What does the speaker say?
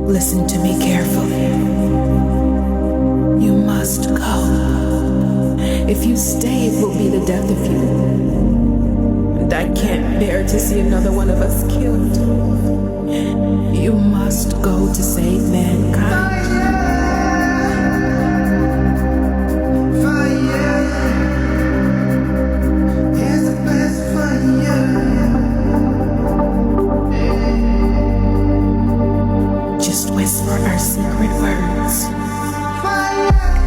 Listen to me carefully. You must go. If you stay, it will be the death of you. And I can't bear to see another one of us killed. You must go to save mankind. Just whisper our secret words. Fire!